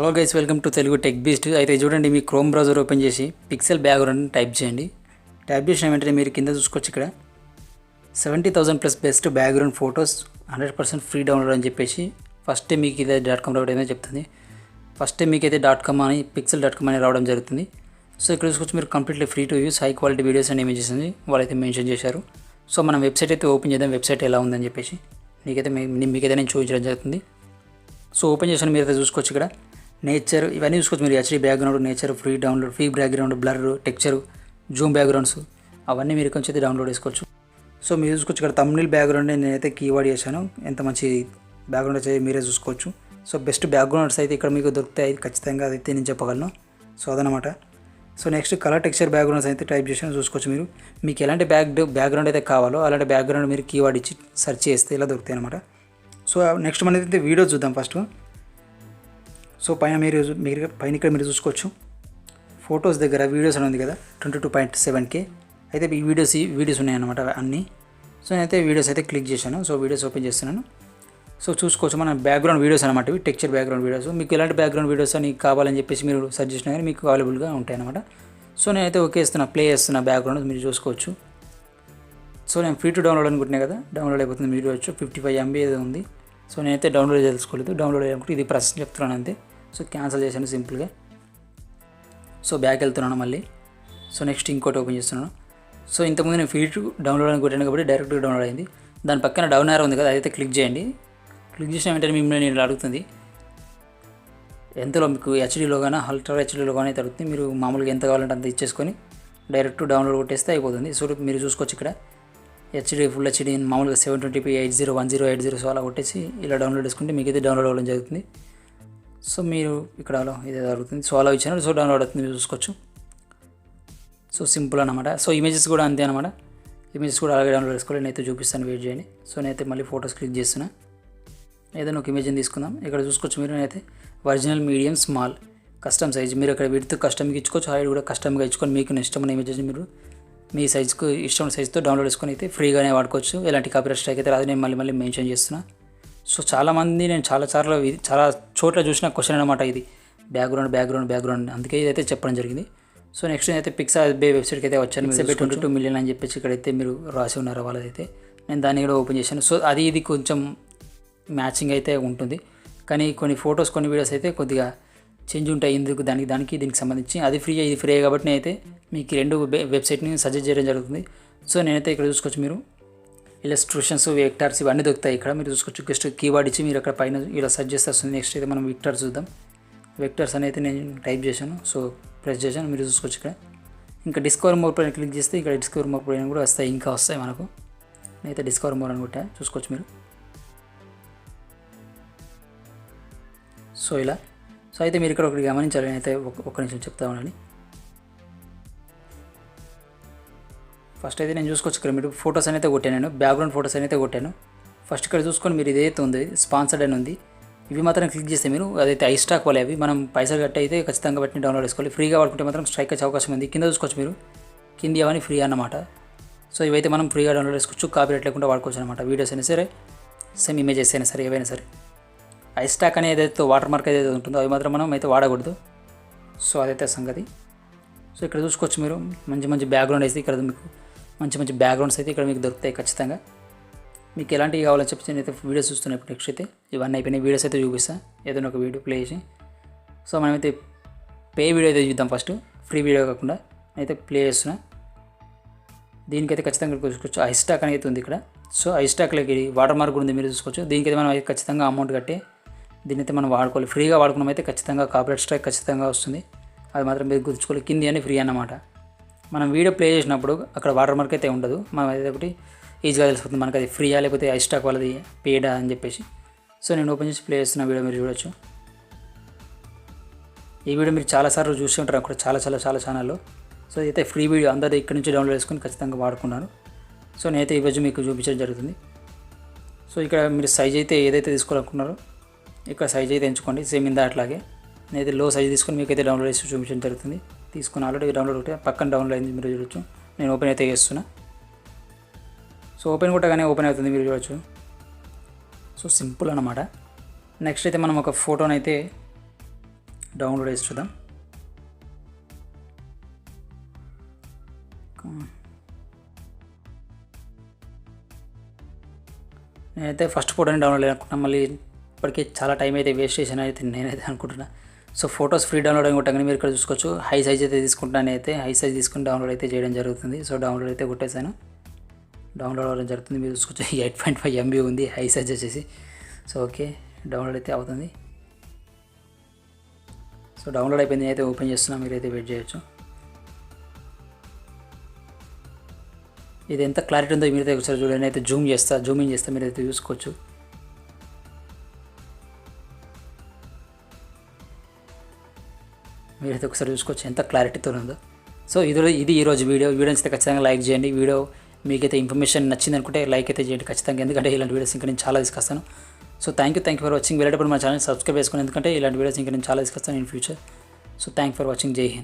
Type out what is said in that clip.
Hello guys, welcome to Telugu tech beast. అయితే చూడండి, మీ క్రోమ్ బ్రౌజర్ ఓపెన్ చేసి పిక్సెల్ బ్యాక్గ్రౌండ్ టైప్ చేయండి. టైప్ చేసిన వెంటనే మీరు కింద చూసుకోవచ్చు, ఇక్కడ 70,000+ best background photos 100% free download అని చెప్పేసి ఫస్ట్ మీకు ఇదే .com రావడం చెప్తుంది. ఫస్ట్ మీకు అయితే .com అని pixel.com అని రావడం జరుగుతుంది. సో ఇక్కడ చూసుకోవచ్చు, మీరు completely free to use high quality videos and images అని వాళ్ళైతే మెన్షన్ చేశారు. సో మనం వెబ్సైట్ అయితే ఓపెన్ చేద్దాం, వెబ్సైట్ ఎలా ఉందని చెప్పేసి మీకైతే నేను చూపించడం జరుగుతుంది. సో ఓపెన్ చేసిన మీరు అయితే చూసుకోవచ్చు, ఇక్కడ నేచర్ ఇవన్నీ చూసుకోవచ్చు. మీరు HD background, nature free download, free background, blur, texture, Zoom backgrounds అవన్నీ మీరు కొంచెం అయితే డౌన్లోడ్ చేసుకోవచ్చు. సో మీరు చూసుకోవచ్చు, ఇక్కడ తమ్నెయిల్ బ్యాక్గ్రౌండ్ నేనైతే కీవర్డ్ చేశాను. ఎంత మంచి బ్యాక్గ్రౌండ్ అయితే మీరే చూసుకోవచ్చు. సో బెస్ట్ బ్యాక్గ్రౌండ్స్ అయితే ఇక్కడ మీకు దొరుకుతాయి ఖచ్చితంగా, అదైతే నేను చెప్పగలను. సో అదనమాట. So next colour texture backgrounds అయితే టైప్ చేశాను, చూసుకోవచ్చు. మీకు ఎలాంటి బ్యాక్గ్రౌండ్ అయితే కావాలో అలాంటి బ్యాక్గ్రౌండ్ మీరు కీవర్డ్ ఇచ్చి సెర్చ్ చేస్తే ఇలా దొరుకుతాయి అనమాట. సో నెక్స్ట్ మనం అయితే వీడియో చూద్దాం ఫస్ట్. సో పైన ఇక్కడ మీరు చూసుకోవచ్చు, ఫొటోస్ దగ్గర వీడియోస్ అని ఉంది కదా, 22.7K అయితే ఈ వీడియోస్ ఉన్నాయన్నమాట అన్నీ. సో నేనైతే వీడియోస్ అయితే క్లిక్ చేశాను. సో వీడియోస్ ఓపెన్ చేస్తున్నాను. సో చూసుకోవచ్చు, మన బ్యాక్గ్రౌండ్ వీడియోస్ అనమాట ఇవి, టెక్స్చర్ బ్యాక్గ్రౌండ్ వీడియోస్. మీకు ఎలాంటి బ్యాక్గ్రౌండ్ వీడియోస్ అని కావాలని చెప్పేసి మీరు సెర్చ్ చేసినా కానీ మీకు అవైలబుల్గా ఉంటాయి అనమాట. సో నేనైతే ఓకే ఇస్తున్నా, ప్లే చేస్తున్నా బ్యాక్గ్రౌండ్ మీరు చూసుకోవచ్చు. సో నేను ఫ్రీ టు డౌన్లోడ్ అనుకుంటున్నాను కదా, డౌన్లోడ్ అయిపోతుంది. మీరు చూడవచ్చు 55 MB ఏదో ఉంది. సో నేనైతే డౌన్లోడ్ చేసుకోలేదు, డౌన్లోడ్ అయ్యానుకుంటే ఇది ప్రాసెస్ చెప్తున్నాను అంతే. సో క్యాన్సిల్ చేశాను సింపుల్గా. సో బ్యాక్ వెళ్తున్నాను మళ్ళీ. సో నెక్స్ట్ ఇంకోటి ఓపెన్ చేస్తున్నాను. సో ఇంతకుముందు నేను ఫ్రీ టు డౌన్లోడ్ అని కొట్టాను కాబట్టి డైరెక్ట్గా డౌన్లోడ్ అయింది. దాని పక్కన డౌన్ యారో ఉంది కదా, అదైతే క్లిక్ చేయండి. క్లిక్ చేసిన వెంటనే మిమ్మల్ని నేను అడుగుతుంది ఎంతలో, మీకు హెచ్డీలో కానీ అల్ట్రా హెచ్డీలో కానీ అయితే అడుగుతుంది. మీరు మామూలుగా ఎంత కావాలంటే అంత ఇచ్చేసుకొని డైరెక్ట్ డౌన్లోడ్ కొట్టేస్తే అయిపోతుంది. సో మీరు చూసుకోవచ్చు, ఇక్కడ హెచ్డీ, ఫుల్ హెచ్డీ మామూలుగా 720p 801080 సో అలా కొట్టేసి ఇలా డౌన్లోడ్ చేసుకుంటే మీకు అయితే డౌన్లోడ్ అవ్వడం జరుగుతుంది. సో మీరు ఇక్కడ ఇదే జరుగుతుంది. సో అలా ఇచ్చాను, సో డౌన్లోడ్ అవుతుంది, మీరు చూసుకోవచ్చు. సో సింపుల్ అనమాట. సో ఇమేజెస్ కూడా అంతే అనమాట. ఇమేజెస్ కూడా అలాగే డౌన్లోడ్ చేసుకోవాలి. నేనైతే చూపిస్తాను, వెయిట్ చేయండి. సో నేనైతే మళ్ళీ ఫొటోస్ క్లిక్ చేస్తున్నా. ఏదైనా ఒక ఇమేజ్ని తీసుకుందాం. ఇక్కడ చూసుకోవచ్చు, మీరు నేనైతే original, medium, small, custom size మీరు ఇక్కడ విడ్త్ కస్టమ్గా ఇచ్చుకోవచ్చు, హైట్ కూడా కస్టమ్గా ఇచ్చుకొని మీకు ఇష్టమైన ఇమేజెస్ని మీరు మీ సైజ్కు ఇష్టమైన సైజ్తో డౌన్లోడ్ చేసుకొని అయితే ఫ్రీగానే వాడుకోవచ్చు. ఎలాంటి కాపీరైట్ స్ట్రైక్ అయితే రాదు, నేను మళ్ళీ మెన్షన్ చేస్తున్నా. సో చాలామంది నేను చాలా చోట్ల చూసిన క్వశ్చన్ అనమాట ఇది, బ్యాక్గ్రౌండ్ అందుకే ఇదైతే చెప్పడం జరిగింది. సో నెక్స్ట్ అయితే పిక్సెల్ బే వెబ్సైట్కి అయితే వచ్చాను. పిక్సెల్ 22 million అని చెప్పేసి ఇక్కడైతే మీరు రాసి ఉన్నారు వాళ్ళైతే. నేను దాన్ని కూడా ఓపెన్ చేశాను. సో ఇది కొంచెం మ్యాచింగ్ అయితే ఉంటుంది, కానీ కొన్ని ఫొటోస్ కొన్ని వీడియోస్ అయితే కొద్దిగా చేంజ్ ఉంటాయి. ఇందుకు దీనికి సంబంధించి అది ఇది ఫ్రీ కాబట్టి నేనైతే మీకు రెండు వెబ్సైట్ని సజెస్ట్ చేయడం జరుగుతుంది. సో నేనైతే ఇక్కడ చూసుకోవచ్చు, మీరు ఇలస్ట్రేషన్స్, వెక్టర్స్ ఇవన్నీ దొరుకుతాయి ఇక్కడ మీరు చూసుకోవచ్చు. జస్ట్ కీవర్డ్ ఇచ్చి మీరు అక్కడ పైన ఇలా సెర్చ్ చేస్తే వస్తుంది. నెక్స్ట్ అయితే మనం వెక్టర్స్ చూద్దాం. వెక్టర్స్ అని అయితే నేను టైప్ చేశాను. సో ప్రెస్ చేశాను, మీరు చూసుకోవచ్చు. ఇక్కడ ఇంకా డిస్కవర్ మోర్ పైన క్లిక్ చేస్తే ఇక్కడ డిస్కవర్ మోర్ పైన కూడా వస్తాయి, ఇంకా వస్తాయి మనకు. నేనైతే డిస్కవర్ మోర్ అనుకుంటా, చూసుకోవచ్చు మీరు. సో ఇలా సో అయితే మీరు ఇక్కడ ఒకటి గమనించాలి, నేనైతే ఒక్క నిమిషం చెప్తా ఉన్నాను. ఫస్ట్ అయితే నేను చూసుకోవచ్చు, ఇక్కడ మీరు ఫొటోస్ అయితే కొట్టాను, నేను బ్యాక్గ్రౌండ్ ఫొటోస్ అయితే కొట్టాను. ఫస్ట్ ఇక్కడ చూసుకొని మీరు ఇదైతే ఉంది స్పాన్సర్డ్ అని ఉంది, ఇవి మాత్రం క్లిక్ చేస్తే మీరు అదైతే ఐ స్టాక్ వాళ్ళే, అవి మనం పైసలు కట్టి అయితే ఖచ్చితంగా బట్టి డౌన్లోడ్ చేసుకోవాలి. ఫ్రీగా వాడుకుంటే మాత్రం స్ట్రైక్ వచ్చే అవకాశం ఉంది. కింద చూసుకోవచ్చు, మీరు కింది అవన్నీ ఫ్రీ అన్నమాట. సో ఇవైతే మనం ఫ్రీగా డౌన్లోడ్ చేసుకోవచ్చు, కాపీరైట్ లేకుండా వాడుకోవచ్చు అనమాట. వీడియోస్ అయినా సరే, సేమ్ ఇమేజెస్ అయినా సరే, ఏవైనా సరే. ఐ స్టాక్ అనేది ఏదైతే వాటర్ మార్క్ ఏదైతే ఉంటుందో అవి మాత్రం మనం అయితే వాడకూడదు. సో అదైతే సంగతి. సో ఇక్కడ చూసుకోవచ్చు, మీరు మంచి బ్యాక్గ్రౌండ్ అయితే ఇక్కడ మీకు మంచి బ్యాక్గ్రౌండ్స్ అయితే ఇక్కడ మీకు దొరుకుతాయి ఖచ్చితంగా. మీకు ఎలాంటివి కావాలని చెప్పి నేనైతే వీడియోస్ చూస్తున్నప్పుడు నెక్స్ట్ అయితే ఇవన్నీ అయిపోయినాయి. వీడియోస్ అయితే చూపిస్తాను, ఏదైనా ఒక వీడియో ప్లే చేసి. సో మనమైతే పే వీడియో అయితే చూద్దాం ఫస్ట్, ఫ్రీ వీడియో కాకుండా. నేనైతే ప్లే చేస్తున్నా. దీనికైతే ఖచ్చితంగా చూసుకోవచ్చు, ఐ స్టాక్ అనేది ఉంది ఇక్కడ. సో ఐ స్టాక్లోకి వాటర్ మార్క్ ఉంది, మీరు చూసుకోవచ్చు. దీనికైతే మనం ఖచ్చితంగా అమౌంట్ కట్టి దీన్నైతే మనం వాడుకోవాలి. ఫ్రీగా వాడుకున్నాం అయితే ఖచ్చితంగా కాపీరైట్ స్ట్రైక్ ఖచ్చితంగా వస్తుంది, అది మాత్రం మీరు గుర్తుంచుకోవాలి. కింది అని ఫ్రీ అన్నమాట. మనం వీడియో ప్లే చేసినప్పుడు అక్కడ వాటర్ మార్క్ అయితే ఉండదు, మనం అయితే ఒకటి ఈజీగా తెలిసిపోతుంది మనకు అది ఫ్రీయా లేకపోతే ఐ స్టాక్ వాళ్ళది పేడా అని చెప్పేసి. సో నేను ఓపెన్ చేసి ప్లే చేస్తున్న వీడియో మీరు చూడొచ్చు. ఈ వీడియో మీరు చాలాసార్లు చూసి ఉంటారు అక్కడ చాలా ఛానల్లో. సో అయితే ఫ్రీ వీడియో అందరూ ఇక్కడ నుంచి డౌన్లోడ్ చేసుకొని ఖచ్చితంగా వాడుకున్నాను. సో నేనైతే ఈరోజు మీకు చూపించడం జరుగుతుంది. సో ఇక్కడ మీరు సైజ్ అయితే ఏదైతే తీసుకోవాలనుకున్నారో ఇక్కడ సైజ్ అయితే ఎంచుకోండి, సేమ్ ఇందా అట్లాగే. నేనైతే లో సైజ్ తీసుకొని మీకు అయితే డౌన్లోడ్ చేసి చూపించడం జరుగుతుంది. తీసుకుని ఆల్రెడీ డౌన్లోడ్ ఒకటి పక్కన డౌన్లోడ్ అయింది, మీరు చూడొచ్చు. నేను ఓపెన్ అయితే చేస్తున్నా. సో ఓపెన్ కొట్టగానే ఓపెన్ అవుతుంది, మీరు చూడొచ్చు. సో సింపుల్ అన్నమాట. నెక్స్ట్ అయితే మనం ఒక ఫోటోని అయితే డౌన్లోడ్ చేసి చూద్దాం. నేనైతే ఫస్ట్ ఫోటోని డౌన్లోడ్ అనుకుంటున్నాను, మళ్ళీ ఇప్పటికే చాలా టైం అయితే వేస్ట్ చేశాను అయితే నేనైతే అనుకుంటున్నా. సో ఫొటోస్ ఫ్రీ డౌన్లోడ్ అని కొట్టగానే మీరు ఇక్కడ చూసుకోవచ్చు. హై సైజ్ అయితే తీసుకుంటాను, అయితే హై సైజ్ తీసుకుని డౌన్లోడ్ అయితే చేయడం జరుగుతుంది. సో డౌన్లోడ్ అయితే కొట్టేశాను, డౌన్లోడ్ అవ్వడం జరుగుతుంది. మీరు చూసుకోవచ్చు 8.5 MB ఉంది హై సైజ్ వచ్చేసి. సో ఓకే, డౌన్లోడ్ అయితే అవుతుంది. సో డౌన్లోడ్ అయిపోయింది, అయితే ఓపెన్ చేస్తున్నా, మీరైతే వెయిట్ చేయొచ్చు. ఇది ఎంత క్లారిటీ ఉందో మీరైతే ఒకసారి చూడండి. అయితే జూమ్ ఇన్ చేస్తా, మీరైతే చూసుకోవచ్చు. మీరైతే ఒకసారి చూసుకోవచ్చు ఎంత క్లారిటీతో ఉందో. సో ఇది ఈరోజు వీడియో నచ్చితే ఖచ్చితంగా లైక్ చేయండి. వీడియో మీకైతే ఇన్ఫర్మేషన్ నచ్చింది అనుకుంటే లైక్ అయితే చేయండి ఖచ్చితంగా, ఎందుకంటే ఇలాంటి వీడియోస్ ఇంకా నేను చాలా తీసుకొస్తాను. So thank you for watching. వెళ్ళేటప్పుడు మా ఛానల్ సబ్స్క్రైబ్ చేసుకోండి, ఎందుకంటే ఇలాంటి వీడియోస్ ఇంకా నేను చాలా తీసుకొస్తాను in future. So thank for watching. జై హింద్.